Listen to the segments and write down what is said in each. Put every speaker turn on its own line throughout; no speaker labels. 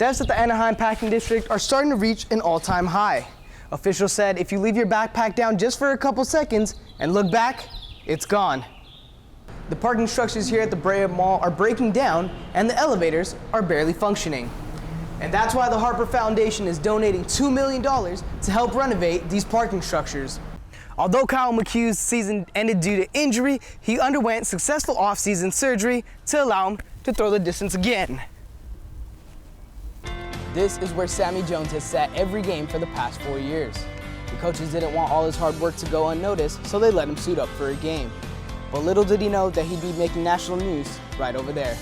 Deaths at the Anaheim Packing District are starting to reach an all-time high. Officials said if you leave your backpack down just for a couple seconds and look back, it's gone. The parking structures here at the Brea Mall are breaking down and the elevators are barely functioning. And that's why the Harper Foundation is donating $2 million to help renovate these parking structures. Although Kyle McHugh's season ended due to injury, he underwent successful off-season surgery to allow him to throw the distance again. This is where Sammy Jones has sat every game for the past 4 years. The coaches didn't want all his hard work to go unnoticed, so they let him suit up for a game. But little did he know that he'd be making national news right over there.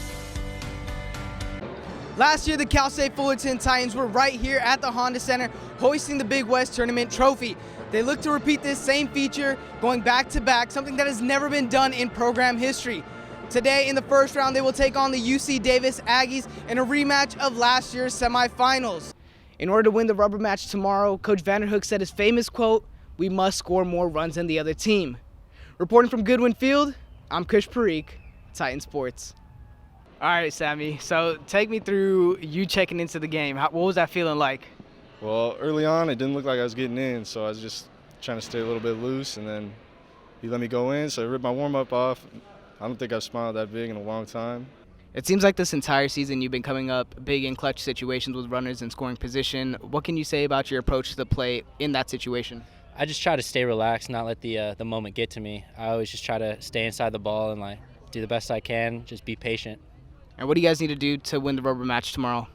Last year, the Cal State Fullerton Titans were right here at the Honda Center hoisting the Big West Tournament trophy. They look to repeat this same feature going back-to-back, something that has never been done in program history. Today, in the first round, they will take on the UC Davis Aggies in a rematch of last year's semifinals. In order to win the rubber match tomorrow, Coach Vanderhook said his famous quote, "We must score more runs than the other team." Reporting from Goodwin Field, I'm Kush Parikh, Titan Sports. All right, Sammy, so take me through you checking into the game. What was that feeling like?
Well, early on, it didn't look like I was getting in, so I was just trying to stay a little bit loose, and then he let me go in, so I ripped my warm-up off. I don't think I've smiled that big in a long time.
It seems like this entire season you've been coming up big in clutch situations with runners in scoring position. What can you say about your approach to the play in that situation?
I just try to stay relaxed, not let the moment get to me. I always just try to stay inside the ball and do the best I can, just be patient.
And what do you guys need to do to win the rubber match tomorrow?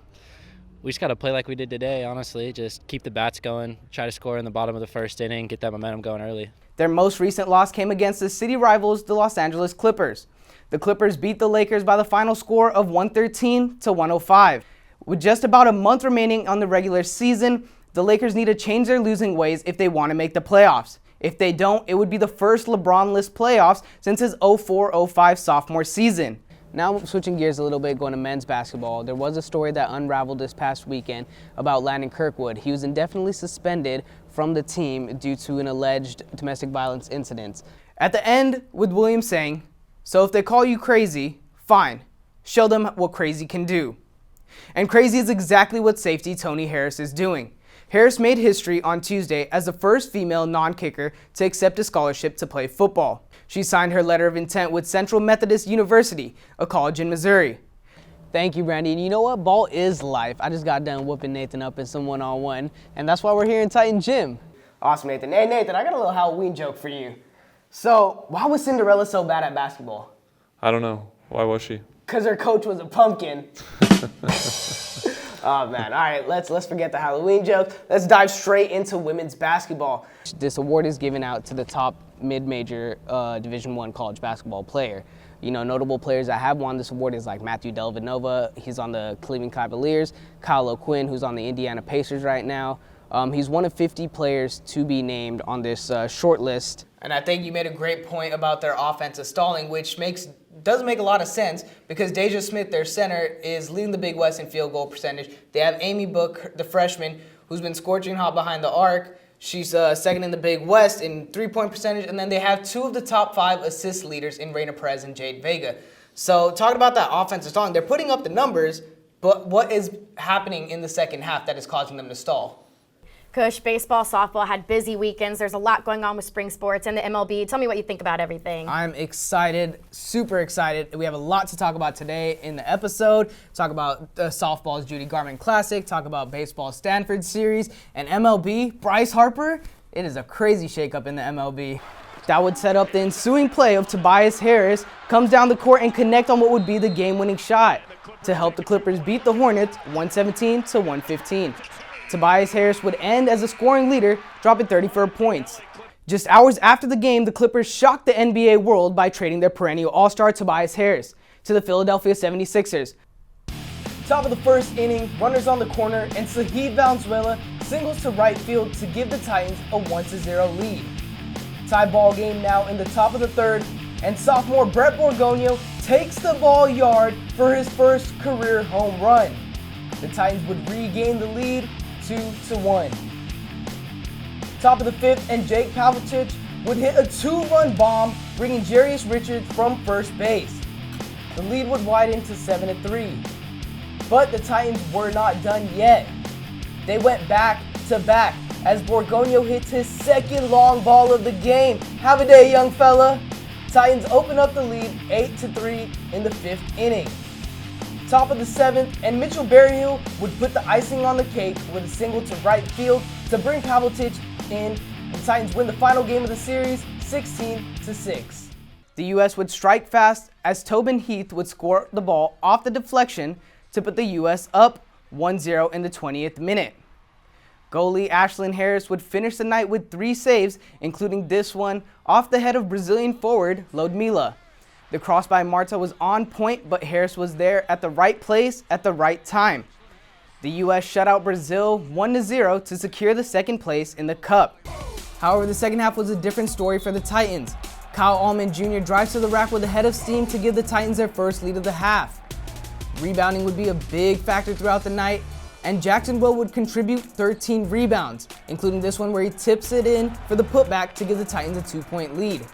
We just got to play like we did today, honestly. Just keep the bats going, try to score in the bottom of the first inning, get that momentum going early.
Their most recent loss came against the city rivals, the Los Angeles Clippers. The Clippers beat the Lakers by the final score of 113-105. With just about a month remaining on the regular season, the Lakers need to change their losing ways if they want to make the playoffs. If they don't, it would be the first LeBron-less playoffs since his 04-05 sophomore season. Now switching gears a little bit, going to men's basketball, there was a story that unraveled this past weekend about Landon Kirkwood. He was indefinitely suspended from the team due to an alleged domestic violence incident. At the end, with Williams saying, "So if they call you crazy, fine. Show them what crazy can do." And crazy is exactly what safety Tony Harris is doing. Harris made history on Tuesday as the first female non-kicker to accept a scholarship to play football. She signed her letter of intent with Central Methodist University, a college in Missouri. Thank you, Randy. And you know what? Ball is life. I just got done whooping Nathan up in some one-on-one, and that's why we're here in Titan Gym. Awesome, Nathan. Hey, Nathan, I got a little Halloween joke for you. So, why was Cinderella so bad at basketball?
I don't know. Why was she?
Because her coach was a pumpkin. Oh, man. All right, let's forget the Halloween joke. Let's dive straight into women's basketball. This award is given out to the top mid-major Division I college basketball player. You know, notable players that have won this award is like Matthew Dellavedova. He's on the Cleveland Cavaliers. Kyle O'Quinn, who's on the Indiana Pacers right now. He's one of 50 players to be named on this short list. And I think you made a great point about their offensive stalling, which doesn't make a lot of sense because Deja Smith, their center, is leading the Big West in field goal percentage. They have Amy Book, the freshman, who's been scorching hot behind the arc. She's second in the Big West in three-point percentage. And then they have two of the top 5 assist leaders in Reina Perez and Jade Vega. So talking about that offensive stalling, they're putting up the numbers, but what is happening in the second half that is causing them to stall?
Kush, baseball, softball had busy weekends. There's a lot going on with spring sports and the MLB. Tell me what you think about everything.
I'm excited, super excited. We have a lot to talk about today in the episode. Talk about softball's Judy Garland Classic, talk about baseball's Stanford Series, and MLB, Bryce Harper. It is a crazy shakeup in the MLB. That would set up the ensuing play of Tobias Harris comes down the court and connect on what would be the game-winning shot to help the Clippers beat the Hornets 117-115. Tobias Harris would end as a scoring leader, dropping 34 points. Just hours after the game, the Clippers shocked the NBA world by trading their perennial all-star Tobias Harris to the Philadelphia 76ers. Top of the first inning, runners on the corner, and Sahid Valenzuela singles to right field to give the Titans a 1-0 lead. Tie ball game now in the top of the third, and sophomore Brett Borgonio takes the ball yard for his first career home run. The Titans would regain the lead 2-1. Top of the fifth, and Jake Pavlicek would hit a 2-run bomb, bringing Jarius Richards from first base. The lead would widen to 7-3. But the Titans were not done yet. They went back to back as Borgonio hits his second long ball of the game. Have a day, young fella. Titans open up the lead 8-3 in the 5th inning. Top of the 7th, and Mitchell Berryhill would put the icing on the cake with a single to right field to bring Pavlitic in. The Titans win the final game of the series 16-6. The U.S. would strike fast as Tobin Heath would score the ball off the deflection to put the U.S. up 1-0 in the 20th minute. Goalie Ashlyn Harris would finish the night with 3 saves, including this one off the head of Brazilian forward Ludmila. The cross by Marta was on point, but Harris was there at the right place at the right time. The U.S. shut out Brazil 1-0 to secure the 2nd place in the Cup. However, the second half was a different story for the Titans. Kyle Allman Jr. drives to the rack with a head of steam to give the Titans their first lead of the half. Rebounding would be a big factor throughout the night, and Jacksonville would contribute 13 rebounds, including this one where he tips it in for the putback to give the Titans a 2-point lead.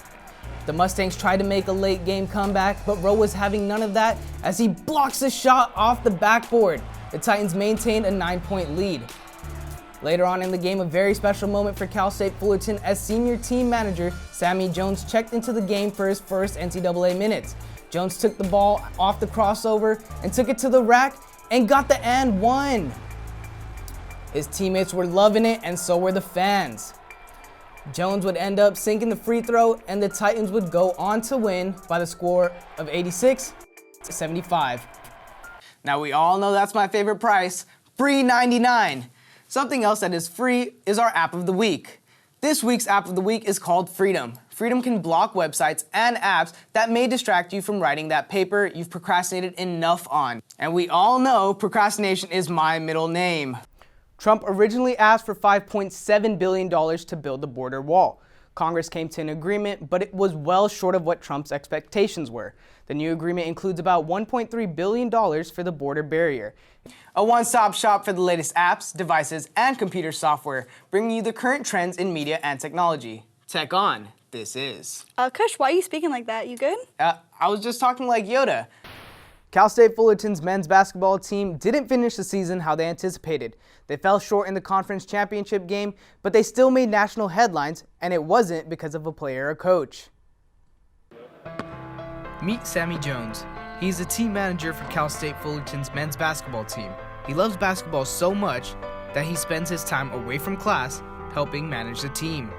The Mustangs tried to make a late game comeback, but Rowe was having none of that as he blocks a shot off the backboard. The Titans maintained a 9-point lead. Later on in the game, a very special moment for Cal State Fullerton as senior team manager Sammy Jones checked into the game for his first NCAA minutes. Jones took the ball off the crossover and took it to the rack and got the and one. His teammates were loving it, and so were the fans. Jones would end up sinking the free throw, and the Titans would go on to win by the score of 86-75. Now we all know that's my favorite price, free 99. Something else that is free is our app of the week. This week's app of the week is called Freedom. Freedom can block websites and apps that may distract you from writing that paper you've procrastinated enough on. And we all know procrastination is my middle name. Trump originally asked for $5.7 billion to build the border wall. Congress came to an agreement, but it was well short of what Trump's expectations were. The new agreement includes about $1.3 billion for the border barrier. A one-stop shop for the latest apps, devices, and computer software, bringing you the current trends in media and technology. Tech on, this is.
Kush, why are you speaking like that? You good?
I was just talking like Yoda. Cal State Fullerton's men's basketball team didn't finish the season how they anticipated. They fell short in the conference championship game, but they still made national headlines, and it wasn't because of a player or coach.
Meet Sammy Jones. He's the team manager for Cal State Fullerton's men's basketball team. He loves basketball so much that he spends his time away from class helping manage the team.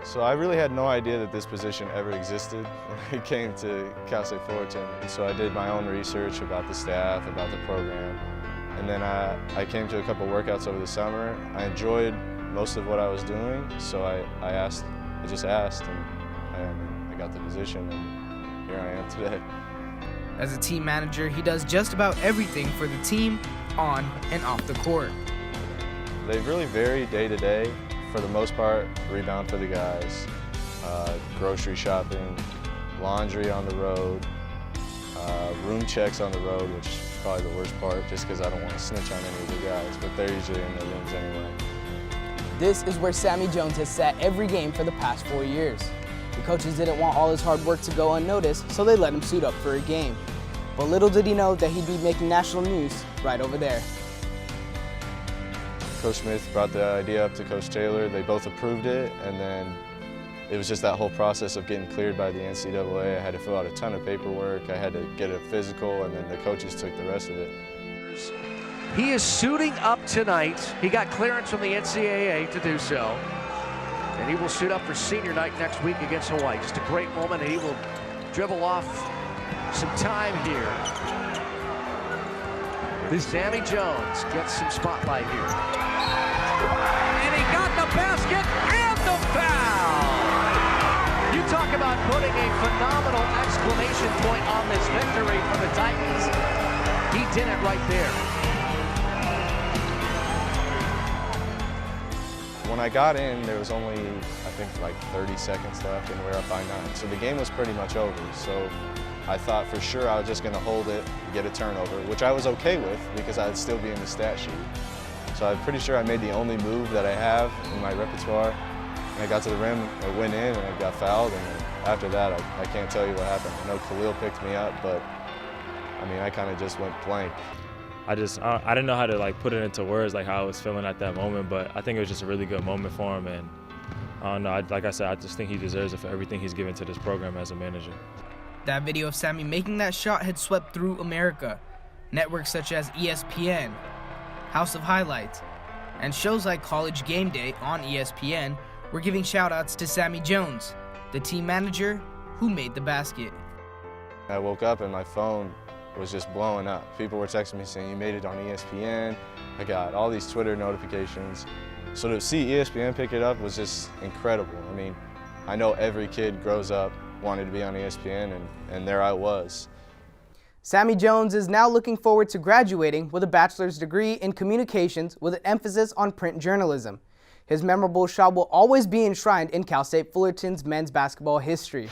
So I really had no idea that this position ever existed when I came to Cal State Fullerton. So I did my own research about the staff, about the program, and then I came to a couple workouts over the summer. I enjoyed most of what I was doing, so I just asked, and I got the position, and here I am today.
As a team manager, he does just about everything for the team, on and off the court.
They really vary day to day. For the most part, rebound for the guys, grocery shopping, laundry on the road, room checks on the road, which is probably the worst part just because I don't want to snitch on any of the guys, but they're usually in their rooms anyway.
This is where Sammy Jones has sat every game for the past 4 years. The coaches didn't want all his hard work to go unnoticed, so they let him suit up for a game. But little did he know that he'd be making national news right over there.
Coach Smith brought the idea up to Coach Taylor. They both approved it, and then it was just that whole process of getting cleared by the NCAA. I had to fill out a ton of paperwork. I had to get a physical, and then the coaches took the rest of it.
He is suiting up tonight. He got clearance from the NCAA to do so. And he will suit up for senior night next week against Hawaii. Just a great moment, and he will dribble off some time here. Sammy Jones gets some spotlight here. And he got the basket and the foul! You talk about putting a phenomenal exclamation point on this victory for the Titans. He did it right there.
When I got in, there was only, I think, like 30 seconds left, and we're up by 9. So the game was pretty much over. So I thought for sure I was just going to hold it, get a turnover, which I was okay with because I'd still be in the stat sheet. So I'm pretty sure I made the only move that I have in my repertoire. And I got to the rim, it went in, and I got fouled. And after that, I can't tell you what happened. I know Khalil picked me up, but I mean, I kind of just went blank.
I didn't know how to like put it into words, like how I was feeling at that moment, but I think it was just a really good moment for him. And I don't know, like I said, I just think he deserves it for everything he's given to this program as a manager.
That video of Sammy making that shot had swept through America. Networks such as ESPN, House of Highlights, and shows like College Game Day on ESPN were giving shout-outs to Sammy Jones, the team manager who made the basket.
I woke up and my phone was just blowing up. People were texting me saying, you made it on ESPN. I got all these Twitter notifications. So to see ESPN pick it up was just incredible. I mean, I know every kid grows up wanting to be on ESPN, and there I was.
Sammy Jones is now looking forward to graduating with a bachelor's degree in communications with an emphasis on print journalism. His memorable shot will always be enshrined in Cal State Fullerton's men's basketball history.